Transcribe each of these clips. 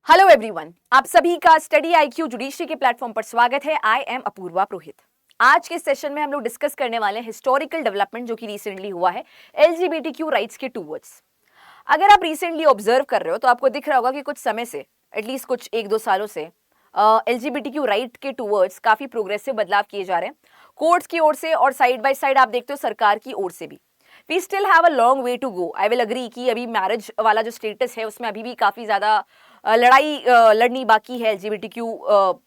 Hello everyone, आप सभी का स्टडी आईक्यू जुडिशरी के प्लेटफॉर्म पर स्वागत है। आई एम अपूर्वा पुरोहित। आज के सेशन में हम लोग डिस्कस करने वाले हैं हिस्टोरिकल डेवलपमेंट जो कि रिसेंटली हुआ है एलजीबीटीक्यू राइट्स के टूवर्ड्स। अगर आप रिसेंटली ऑब्जर्व कर रहे हो तो आपको दिख रहा होगा कि कुछ समय से, एटलीस्ट कुछ 1-2 सालों से एलजीबीटीक्यू राइट के टूवर्ड्स काफी प्रोग्रेसिव बदलाव किए जा रहे हैं, कोर्ट्स की ओर से और साइड बाय साइड आप देखते हो सरकार की ओर से भी। We still have a long way to go. I will agree कि अभी मैरिज वाला जो स्टेटस है उसमें अभी भी काफी ज्यादा लड़ाई लड़नी बाकी है एलजीबीटीक्यू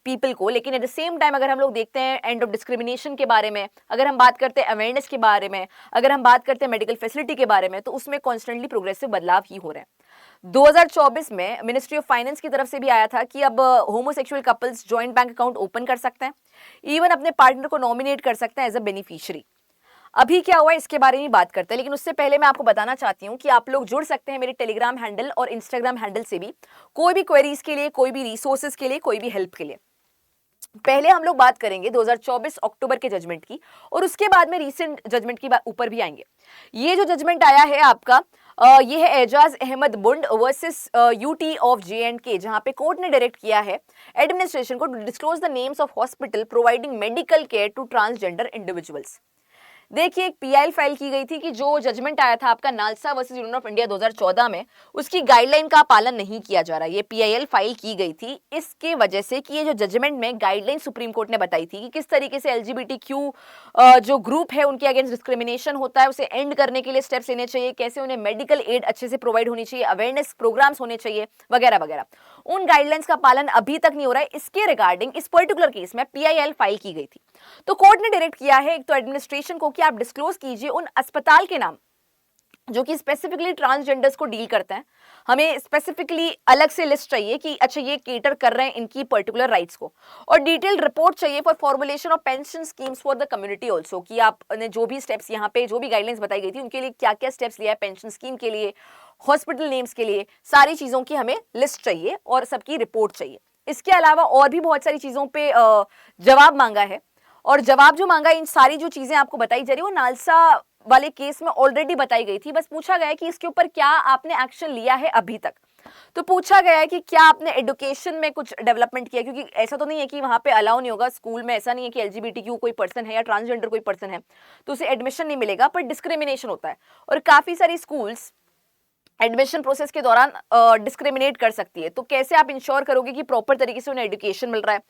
पीपल को। लेकिन एट द सेम टाइम अगर हम लोग देखते हैं एंड ऑफ डिस्क्रिमिनेशन के बारे में, अगर हम बात करते हैं अवेयरनेस के बारे में, अगर हम बात करते हैं मेडिकल फैसिलिटी के बारे में, तो उसमें कॉन्स्टेंटली प्रोग्रेसिव बदलाव ही हो रहे हैं। 2024 में मिनिस्ट्री ऑफ फाइनेंस की तरफ से भी आया था कि अब homosexual couples joint bank account open कर सकते हैं, इवन अपने पार्टनर को नॉमिनेट कर सकते हैं एज अ बेनिफिशियरी। अभी क्या हुआ इसके बारे में बात करते हैं, लेकिन उससे पहले मैं आपको बताना चाहती हूँ कि आप लोग जुड़ सकते हैं मेरे टेलीग्राम हैंडल और इंस्टाग्राम हैंडल से भी, कोई भी क्वेरीज के लिए, कोई भी रिसोर्सेज के लिए, कोई भी हेल्प के लिए। पहले हम लोग बात करेंगे 2024 अक्टूबर के जजमेंट की और उसके बाद में रीसेंट जजमेंट की ऊपर भी आएंगे। ये जो जजमेंट आया है आपका, ये है Ejaz Ahmad Bund versus UT of J&K, जहां पे कोर्ट ने डायरेक्ट किया है एडमिनिस्ट्रेशन को to disclose the names of hospital providing medical care to transgender individuals. देखिए, एक पीआईएल फाइल की गई थी कि जो जजमेंट आया था आपका NALSA versus union of India 2014 में, उसकी गाइडलाइन का पालन नहीं किया जा रहा। ये पीआईएल फाइल की गई थी इसके वजह से कि ये जो जजमेंट में गाइडलाइन सुप्रीम कोर्ट ने बताई थी कि किस तरीके से एलजीबीटीक्यू जो ग्रुप है उनके अगेंस्ट डिस्क्रिमिनेशन होता है, उसे एंड करने के लिए स्टेप्स लेने चाहिए, कैसे उन्हें मेडिकल एड अच्छे से प्रोवाइड होनी चाहिए, अवेयरनेस प्रोग्राम्स होने चाहिए वगैरह वगैरह। उन गाइडलाइंस का पालन अभी तक नहीं हो रहा है। इसके रिगार्डिंग इस पर्टिकुलर केस में पीआईएल फाइल की गई थी। तो कोर्ट ने डायरेक्ट किया है एक तो एडमिनिस्ट्रेशन को कि आप डिस्क्लोज कीजिए उन अस्पताल के नाम जो कि स्पेसिफिकली ट्रांसजेंडर्स को डील करते हैं। हमें स्पेसिफिकली अलग से लिस्ट चाहिए कि अच्छा ये केटर कर रहे हैं इनकी पर्टिकुलर राइट्स को, और डिटेल्ड रिपोर्ट चाहिए for formulation of pension schemes for the community also, कि आपने जो भी स्टेप्स यहाँ पे जो भी गाइडलाइंस बताई गई थी उनके लिए क्या क्या स्टेप्स लिया है, पेंशन स्कीम के लिए, हॉस्पिटल नेम्स के लिए, सारी चीजों की हमें लिस्ट चाहिए और सबकी रिपोर्ट चाहिए। इसके अलावा और भी बहुत सारी चीजों पे जवाब मांगा है, और जवाब जो मांगा, इन सारी जो चीजें आपको बताई जा रही है वो नालसा वाले केस में ऑलरेडी बताई गई थी। बस पूछा गया है कि इसके ऊपर क्या आपने एक्शन लिया है अभी तक। तो पूछा गया है कि क्या आपने एजुकेशन में कुछ डेवलपमेंट किया, क्योंकि ऐसा तो नहीं है कि वहां पे अलाउ नहीं होगा स्कूल में, ऐसा नहीं है कि एलजीबीटीक्यू कोई पर्सन है या ट्रांसजेंडर कोई पर्सन है तो उसे एडमिशन नहीं मिलेगा, पर डिस्क्रिमिनेशन होता है और काफी सारी स्कूल्स एडमिशन प्रोसेस के दौरान डिस्क्रिमिनेट कर सकती है। तो कैसे आप इंश्योर करोगे कि प्रॉपर तरीके से उन्हें एजुकेशन मिल रहा है,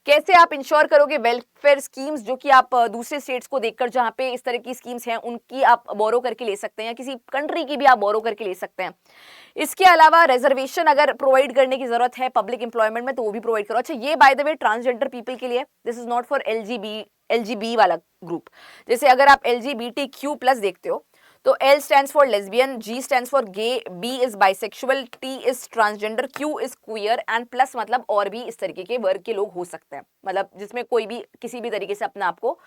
कैसे आप इंश्योर करोगे वेलफेयर स्कीम्स जो कि आप दूसरे स्टेट्स को देखकर जहां पे इस तरह की स्कीम्स हैं उनकी आप बोरो करके ले सकते हैं, या किसी कंट्री की भी आप बोरो करके ले सकते हैं। इसके अलावा रिजर्वेशन अगर प्रोवाइड करने की जरूरत है पब्लिक एम्प्लॉयमेंट में तो वो भी प्रोवाइड करो। अच्छा, ये by the way transgender people के लिए, this is not for LGB वाला ग्रुप। जैसे अगर आप LGBTQ+ देखते हो तो L stands for lesbian, G stands for gay, B is bisexual, T is transgender, Q is queer and plus मतलब और भी इस तरीके के वर्ग के लोग हो सकते हैं, मतलब जिसमें कोई भी किसी भी तरीके से अपने आप को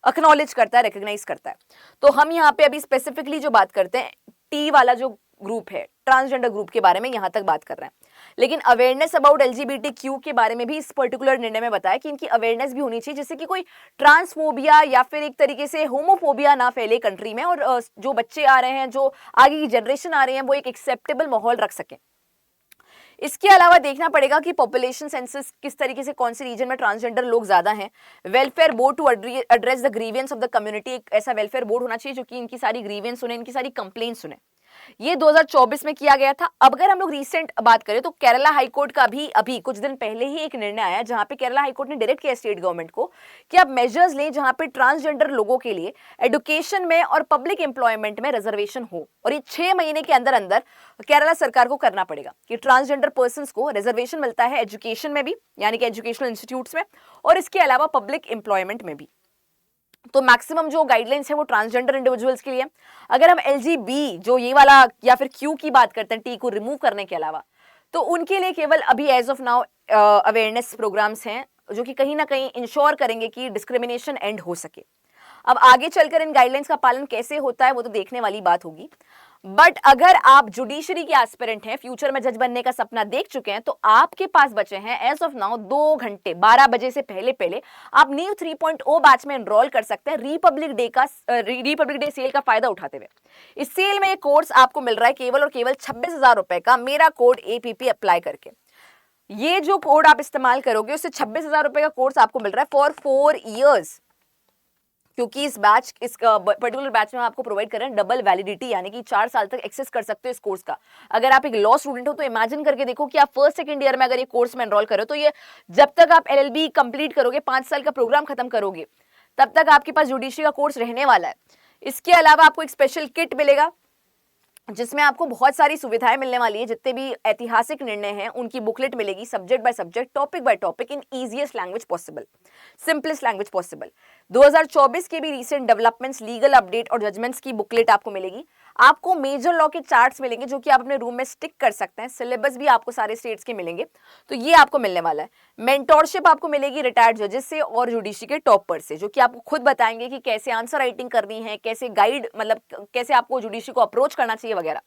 एक्नॉलेज करता है, रिकॉग्नाइज करता है। तो हम यहाँ पे अभी स्पेसिफिकली जो बात करते हैं T वाला जो ग्रुप है, ट्रांसजेंडर ग्रुप के बारे में यहाँ तक बात कर रहे हैं। लेकिन अवेयरनेस अबाउट एलजीबीटीक्यू के बारे में भी इस पर्टिकुलर निर्णय में बताया कि इनकी अवेयरनेस भी होनी चाहिए, जिससे कि कोई ट्रांसफोबिया या फिर एक तरीके से होमोफोबिया ना फैले कंट्री में, और जो बच्चे आ रहे हैं, जो आगे की जनरेशन आ रही है, वो एक एक्सेप्टेबल माहौल रख सकें। इसके अलावा देखना पड़ेगा कि पॉपुलेशन सेंसस किस तरीके से कौन से रीजन में ट्रांसजेंडर लोग ज्यादा हैं। Welfare board to address the grievances of the community, एक ऐसा वेलफेयर बोर्ड होना चाहिए जो कि इनकी सारी ग्रीवियंस सुने, इनकी सारी कंप्लेंट सुने। ये 2024 में किया गया था। अब अगर हम लोग रीसेंट बात करें तो केरला हाईकोर्ट का भी अभी कुछ दिन पहले ही एक निर्णय आया, जहां पे केरला हाईकोर्ट ने डायरेक्ट किया स्टेट गवर्नमेंट को कि आप मेजर्स लें जहां पे ट्रांसजेंडर लोगों के लिए एजुकेशन में और पब्लिक एम्प्लॉयमेंट में रिजर्वेशन हो, और ये 6 महीने के अंदर अंदर केरला सरकार को करना पड़ेगा कि ट्रांसजेंडर पर्सन को रिजर्वेशन मिलता है एजुकेशन में भी, यानी कि एजुकेशनल इंस्टीट्यूट्स में, और इसके अलावा पब्लिक एम्प्लॉयमेंट में भी। तो मैक्सिमम जो गाइडलाइंस है वो ट्रांसजेंडर इंडिविजुअल्स के लिए। अगर हम एलजीबी जो ये वाला या फिर क्यू की बात करते हैं, टी को रिमूव करने के अलावा, तो उनके लिए केवल अभी as of now awareness programs हैं जो कि कहीं ना कहीं इंश्योर करेंगे कि डिस्क्रिमिनेशन एंड हो सके। अब आगे चलकर इन गाइडलाइंस का पालन कैसे होता है वो तो देखने वाली बात होगी। बट अगर आप जुडिशरी के एस्पिरेंट हैं, फ्यूचर में जज बनने का सपना देख चुके हैं, तो आपके पास बचे हैं एज ऑफ नाउ 2 घंटे, 12 बजे से पहले पहले आप नीव 3.0 बैच में एनरोल कर सकते हैं रिपब्लिक डे सेल का फायदा उठाते हुए। इस सेल में ये कोर्स आपको मिल रहा है केवल और केवल 26,000 रुपए का, मेरा कोड APP अप्लाई करके। ये जो कोड आप इस्तेमाल करोगे उससे 26,000 रुपए का कोर्स आपको मिल रहा है फॉर 4 इयर्स, क्योंकि इस पर्टिकुलर बैच में आपको प्रोवाइड कर रहे हैं डबल वैलिडिटी, यानी कि 4 साल तक एक्सेस कर सकते हो इस कोर्स का। अगर आप एक लॉ स्टूडेंट हो तो इमेजिन करके देखो कि आप फर्स्ट सेकंड ईयर में अगर ये कोर्स में एनरोल करो तो ये जब तक आप LLB कंप्लीट करोगे, 5 साल का प्रोग्राम खत्म करोगे, तब तक आपके पास जुडिशरी का कोर्स रहने वाला है। इसके अलावा आपको एक स्पेशल किट मिलेगा जिसमें आपको बहुत सारी सुविधाएं मिलने वाली है। जितने भी ऐतिहासिक निर्णय हैं उनकी बुकलेट मिलेगी, subject by subject, topic by topic, in easiest language possible, simplest language possible. 2024 के भी रीसेंट डेवलपमेंट्स, लीगल अपडेट और जजमेंट्स की बुकलेट आपको मिलेगी। आपको मेजर लॉ के चार्ट्स मिलेंगे जो कि आप अपने रूम में स्टिक कर सकते हैं। सिलेबस भी आपको सारे स्टेट्स के मिलेंगे, तो ये आपको मिलने वाला है। मेंटोरशिप आपको मिलेगी रिटायर्ड जजेस से और जुडिशरी के टॉपर से, जो कि आपको खुद बताएंगे कि कैसे आंसर राइटिंग करनी है, कैसे गाइड, मतलब कैसे आपको जुडिशरी को अप्रोच करना चाहिए वगैरह।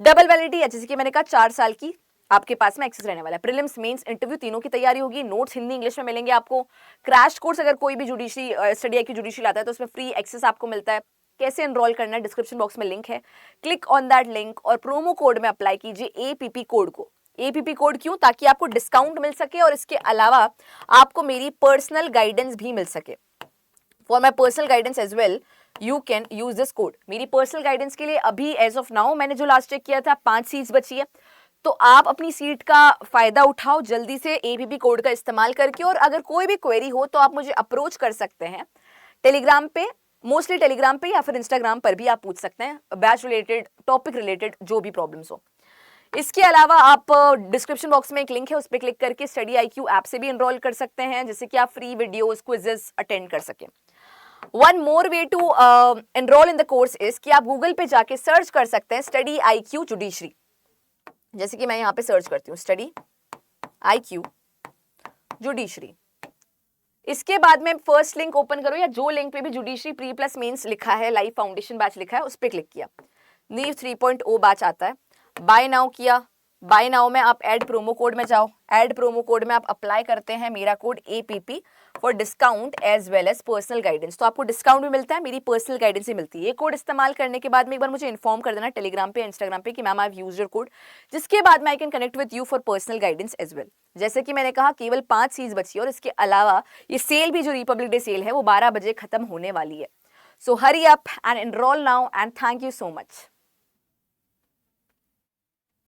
डबल वैलिडिटी है, जैसे कि मैंने कहा 4 साल की आपके पास में एक्सेस रहने वाला है। प्रीलिम्स, मेंस, इंटरव्यू तीनों की तैयारी होगी। नोट्स हिंदी इंग्लिश में मिलेंगे आपको। क्रैश कोर्स अगर कोई भी जुडिशरी स्टडी IQ जुडिशरी लाता है तो उसमें फ्री एक्सेस आपको मिलता है। कैसे एनरोल करना है, डिस्क्रिप्शन बॉक्स में लिंक है, क्लिक ऑन दैट लिंक और प्रोमो कोड में अप्लाई कीजिए APP कोड को। APP कोड क्यों? ताकि आपको डिस्काउंट मिल सके और इसके अलावा आपको मेरी पर्सनल गाइडेंस भी मिल सके। For my personal guidance as well you can use this code. मेरी पर्सनल गाइडेंस के लिए अभी एज ऑफ नाउ मैंने जो लास्ट चेक किया था 5 सीट्स बची है, तो आप अपनी सीट का फायदा उठाओ जल्दी से APP कोड का इस्तेमाल करके। और अगर कोई भी क्वेरी हो तो आप मुझे अप्रोच कर सकते हैं टेलीग्राम पे, मोस्टली टेलीग्राम पे, या फिर इंस्टाग्राम पर भी आप पूछ सकते हैं, बैच रिलेटेड, टॉपिक रिलेटेड जो भी प्रॉब्लम्स हो। इसके अलावा आप डिस्क्रिप्शन बॉक्स में एक लिंक है, उस पर क्लिक करके स्टडी IQ ऐप से भी एनरोल कर सकते हैं, जिससे कि आप फ्री वीडियोस, क्विजेस अटेंड कर सकें। One more way to enroll in the course is कि आप गूगल पे जाके सर्च कर सकते हैं स्टडी IQ जुडिशरी। जैसे कि मैं यहाँ पे सर्च करती हूँ स्टडी IQ जुडिशरी। इसके बाद में फर्स्ट लिंक ओपन करो, या जो लिंक पे भी जुडिशरी प्री प्लस मेंस लिखा है, लाइव फाउंडेशन बैच लिखा है, उस पर क्लिक किया। नीव 3.0 बैच आता है, बाय नाउ किया। बाय नाउ में आप ऐड प्रोमो कोड में जाओ। ऐड प्रोमो कोड में आप अप्लाई करते हैं मेरा code APP for discount as well as personal guidance. तो आपको डिस्काउंट भी मिलता है, मेरी पर्सनल गाइडेंस भी मिलती है। ये कोड इस्तेमाल करने के बाद में एक बार मुझे इन्फॉर्म कर देना टेलीग्राम पे, इंस्टाग्राम पे कि ma'am I have used your code, जिसके बाद में I can connect with you for personal guidance as well. जैसे कि मैंने कहा केवल 5 सीट्स बची है और इसके अलावा ये सेल भी, जो रिपब्लिक डे सेल है, वो 12 बजे खत्म होने वाली है। So hurry up and enrol now and thank you so much.